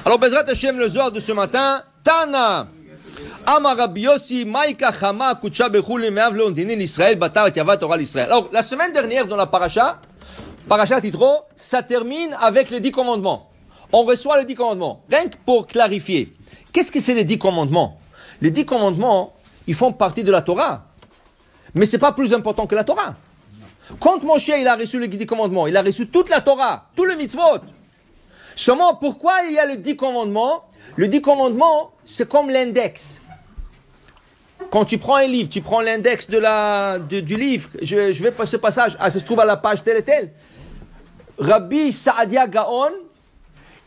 Alors, Bezrat Hashem, le Zohar de ce matin, Tana. Amar Rabbi Yossi, Maïka Chama, Kucha Bechul, Meav Leondinin, Israël, Batar, Yavat, Oral Israël. Alors, la semaine dernière, dans la Parasha Titro, ça termine avec les 10 commandements. On reçoit les 10 commandements. Rien que pour clarifier. Qu'est-ce que c'est les 10 commandements? Les 10 commandements, ils font partie de la Torah. Mais c'est pas plus important que la Torah. Quand Moshe, il a reçu les 10 commandements, il a reçu toute la Torah, tout le mitzvot. Seulement, pourquoi il y a les 10 commandements? Le 10 commandements, c'est comme l'index. Quand tu prends un livre, tu prends l'index du livre. Je vais passer ce passage. Ah, ça se trouve à la page telle et telle. Rabbi Saadia Gaon,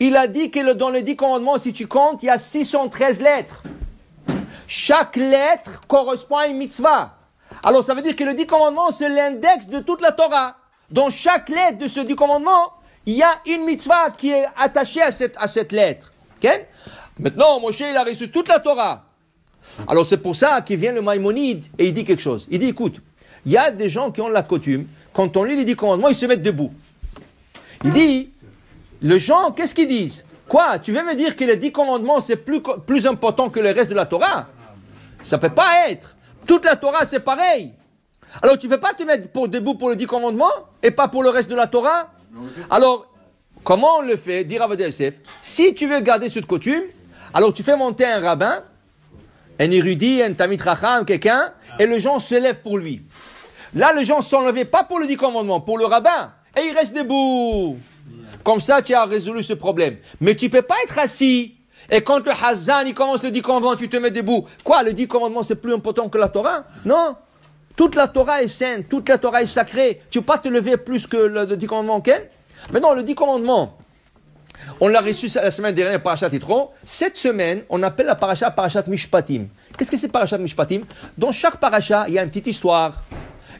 il a dit que dans les 10 commandements, si tu comptes, il y a 613 lettres. Chaque lettre correspond à une mitzvah. Alors, ça veut dire que le 10 commandements, c'est l'index de toute la Torah. Dans chaque lettre de ce 10 commandements, il y a une mitzvah qui est attachée à cette lettre. Okay? Maintenant, Moshe, il a reçu toute la Torah. Alors, c'est pour ça qu'il vient le Maïmonide et il dit quelque chose. Il dit, écoute, il y a des gens qui ont la coutume, quand on lit les 10 commandements, ils se mettent debout. Il dit, les gens, qu'est-ce qu'ils disent? Quoi? Tu veux me dire que les 10 commandements, c'est plus important que le reste de la Torah? Ça ne peut pas être. Toute la Torah, c'est pareil. Alors, tu ne peux pas te mettre debout pour les 10 commandements et pas pour le reste de la Torah? Alors, comment on le fait? Dire à Yosef, si tu veux garder cette coutume, alors tu fais monter un rabbin, un érudit, un tamid racham, quelqu'un, et les gens se lèvent pour lui. Là, les gens ne sont levés pas pour le 10 commandements, pour le rabbin, et ils restent debout. Comme ça, tu as résolu ce problème. Mais tu ne peux pas être assis, et quand le Hazan, il commence le 10 commandements, tu te mets debout. Quoi, le 10 commandements, c'est plus important que la Torah? Non. Toute la Torah est sainte, toute la Torah est sacrée. Tu ne peux pas te lever plus que le 10 commandements, ok? Mais non, le 10 commandements, on l'a reçu la semaine dernière, Parashat Yitro. Cette semaine, on appelle la Parashat Mishpatim. Qu'est-ce que c'est Parashat Mishpatim? Dans chaque Parashat, il y a une petite histoire,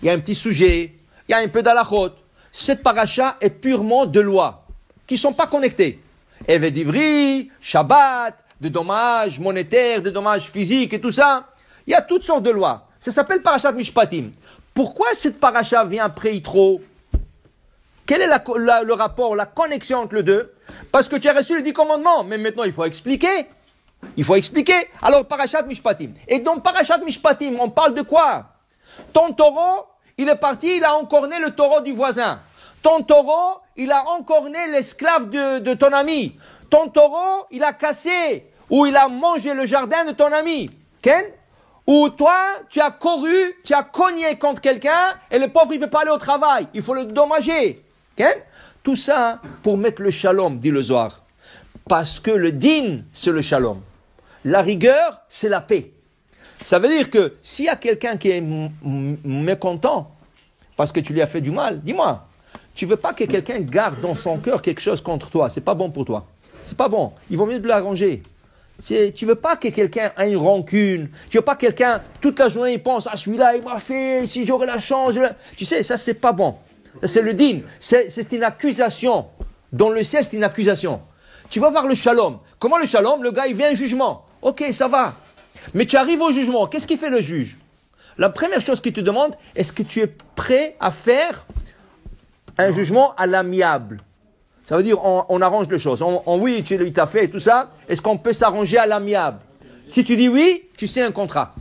il y a un petit sujet, il y a un peu d'alachot. Cette Parashat est purement de lois, qui ne sont pas connectées. Eved Ivri, Shabbat, de dommages monétaires, de dommages physiques et tout ça. Il y a toutes sortes de lois. Ça s'appelle Parashat Mishpatim. Pourquoi cette Parashat vient après Yitro? Quel est le rapport, la connexion entre les deux? Parce que tu as reçu les 10 commandements, mais maintenant il faut expliquer. Il faut expliquer. Alors, Parashat Mishpatim. Et dans Parashat Mishpatim, on parle de quoi? Ton taureau, il est parti, il a encorné le taureau du voisin. Ton taureau, il a encorné l'esclave de ton ami. Ton taureau, il a cassé ou il a mangé le jardin de ton ami. Ken? Ou toi, tu as couru, tu as cogné contre quelqu'un et le pauvre, il ne peut pas aller au travail. Il faut le dommager. Okay? Tout ça pour mettre le shalom, dit le Zohar. Parce que le din, c'est le shalom. La rigueur, c'est la paix. Ça veut dire que s'il y a quelqu'un qui est mécontent parce que tu lui as fait du mal, dis-moi, tu ne veux pas que quelqu'un garde dans son cœur quelque chose contre toi. C'est pas bon pour toi. C'est pas bon. Il vaut mieux de l'arranger. Tu ne veux pas que quelqu'un ait une rancune. Tu ne veux pas que quelqu'un, toute la journée, il pense, ah, celui-là, il m'a fait, si j'aurais la chance. Tu sais, ça, c'est pas bon. C'est le din. C'est une accusation. Dans le ciel, c'est une accusation. Tu vas voir le shalom. Comment le shalom? Le gars, il vient un jugement. Ok, ça va. Mais tu arrives au jugement. Qu'est-ce qu'il fait le juge? La première chose qu'il te demande, est-ce que tu es prêt à faire un jugement à l'amiable? Ça veut dire, on arrange les choses. Oui, il t'a fait et tout ça. Est-ce qu'on peut s'arranger à l'amiable? Si tu dis oui, tu sais un contrat.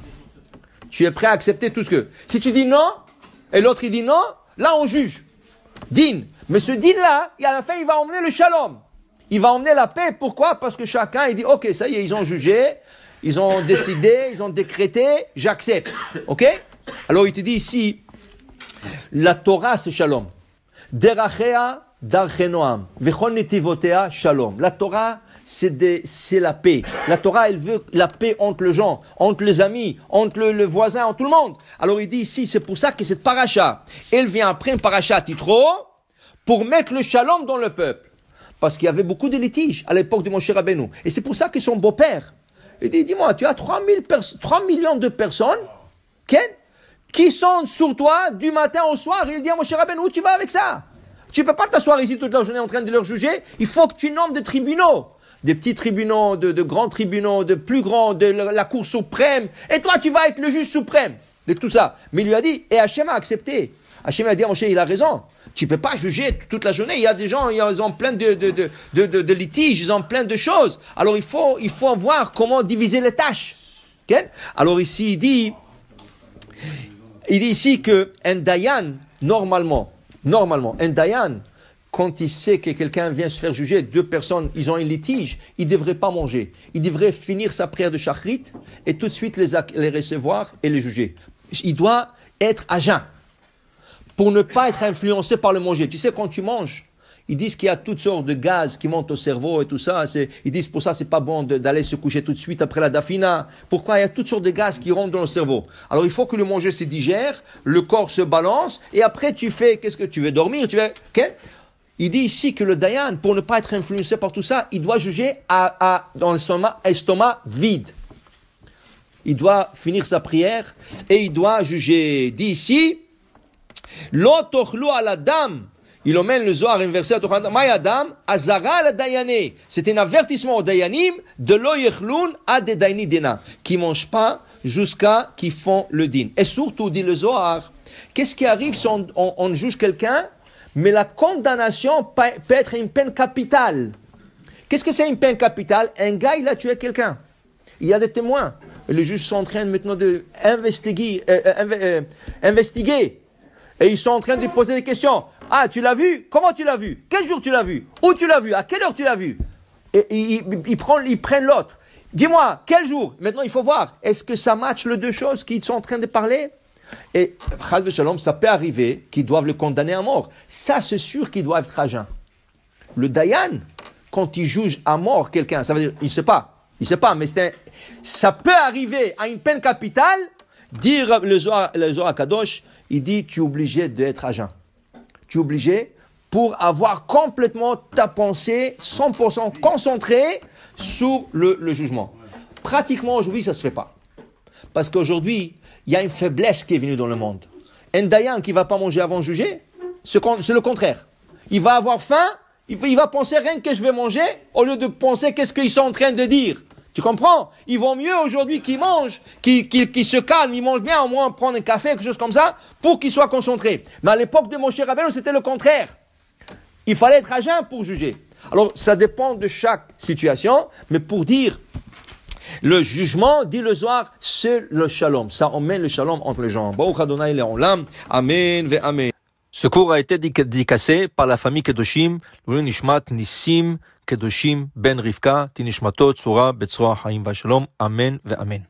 Tu es prêt à accepter tout ce que... Si tu dis non, et l'autre il dit non, là on juge. Din. Mais ce din-là, à la fin, il va emmener le shalom. Il va emmener la paix. Pourquoi? Parce que chacun, il dit, ok, ça y est, ils ont jugé, ils ont décidé, ils ont décrété, j'accepte. Ok? Alors il te dit ici, la Torah, c'est shalom. Derachea Darchenoam, Vechon Netivotea Shalom. La Torah, c'est la paix. La Torah, elle veut la paix entre les gens, entre les amis, entre le voisin, entre tout le monde. Alors il dit ici, c'est pour ça que cette paracha, elle vient après une paracha Yitro, pour mettre le Shalom dans le peuple. Parce qu'il y avait beaucoup de litiges à l'époque de Moshe Rabbeinu. Et c'est pour ça que son beau-père, il dit, dis-moi, tu as 3 millions de personnes, qui sont sur toi du matin au soir. Il dit à Moshe Rabbeinu, où tu vas avec ça? Tu ne peux pas t'asseoir ici toute la journée en train de leur juger. Il faut que tu nommes des tribunaux. Des petits tribunaux, de grands tribunaux, de plus grands, de la Cour suprême. Et toi, tu vas être le juge suprême de tout ça. Mais il lui a dit, et Hachem a accepté. Hachem a dit à Moshe, il a raison. Tu peux pas juger toute la journée. Il y a des gens, ils ont plein de litiges, ils ont plein de choses. Alors il faut voir comment diviser les tâches. Okay? Alors ici, il dit ici que un dayan, normalement, un dayan, quand il sait que quelqu'un vient se faire juger, deux personnes, ils ont un litige, il ne devrait pas manger. Il devrait finir sa prière de shachrit et tout de suite les recevoir et les juger. Il doit être à jeun pour ne pas être influencé par le manger. Tu sais, quand tu manges, ils disent qu'il y a toutes sortes de gaz qui montent au cerveau et tout ça. Ils disent pour ça, c'est pas bon d'aller se coucher tout de suite après la dafina. Pourquoi? Il y a toutes sortes de gaz qui rentrent dans le cerveau. Alors, il faut que le manger se digère, le corps se balance et après tu fais, qu'est-ce que tu veux dormir? Okay? Il dit ici que le dayan, pour ne pas être influencé par tout ça, il doit juger dans l'estomac vide. Il doit finir sa prière et il doit juger. Il dit ici, Lo tochlu ala dam. Il emmène le Zohar inversé à Torah. Mayadam, azara la dayane. C'est un avertissement aux dayanim de lo yechlun ad dayni dena. Qui mangent pas jusqu'à qu'ils font le din. Et surtout, dit le Zohar, qu'est-ce qui arrive si on juge quelqu'un? Mais la condamnation peut être une peine capitale. Qu'est-ce que c'est une peine capitale? Un gars, il a tué quelqu'un. Il y a des témoins. Et les juges sont en train maintenant d'investiguer. Et ils sont en train de poser des questions. Ah, tu l'as vu? Comment tu l'as vu? Quel jour tu l'as vu? Où tu l'as vu? À quelle heure tu l'as vu? Et ils prennent l'autre. Dis-moi, quel jour? Maintenant, il faut voir. Est-ce que ça matche les deux choses qu'ils sont en train de parler? Et, Chas v'Shalom, ça peut arriver qu'ils doivent le condamner à mort. Ça, c'est sûr qu'ils doivent être à jeun. Le Dayan, quand il juge à mort quelqu'un, ça veut dire, il ne sait pas, mais ça peut arriver à une peine capitale, dire le Zohar Kadosh, il dit, tu es obligé d'être à jeun. Tu es obligé pour avoir complètement ta pensée 100% concentrée sur le jugement. Pratiquement aujourd'hui, ça ne se fait pas. Parce qu'aujourd'hui, il y a une faiblesse qui est venue dans le monde. Un dayan qui ne va pas manger avant de juger, c'est le contraire. Il va avoir faim, il va penser rien que je vais manger, au lieu de penser qu'est-ce qu'ils sont en train de dire. Tu comprends? Il vaut mieux aujourd'hui qu'il mange, qu'il se calme, il mange bien, au moins prendre un café, quelque chose comme ça, pour qu'il soit concentré. Mais à l'époque de Moshe Rabbeinu, c'était le contraire. Il fallait être à jeun pour juger. Alors, ça dépend de chaque situation, mais pour dire le jugement, dit le Zohar, c'est le shalom. Ça emmène le shalom entre les gens. Baruch Adonai le'olam. Amen ve amen. Ce cours a été dédicacé par la famille Kedoshim, Lulu Nishmat Nissim Kedoshim Ben Rivka, Tinishmatot Tzura Betzroa Haim Vashalom. Amen ve amen.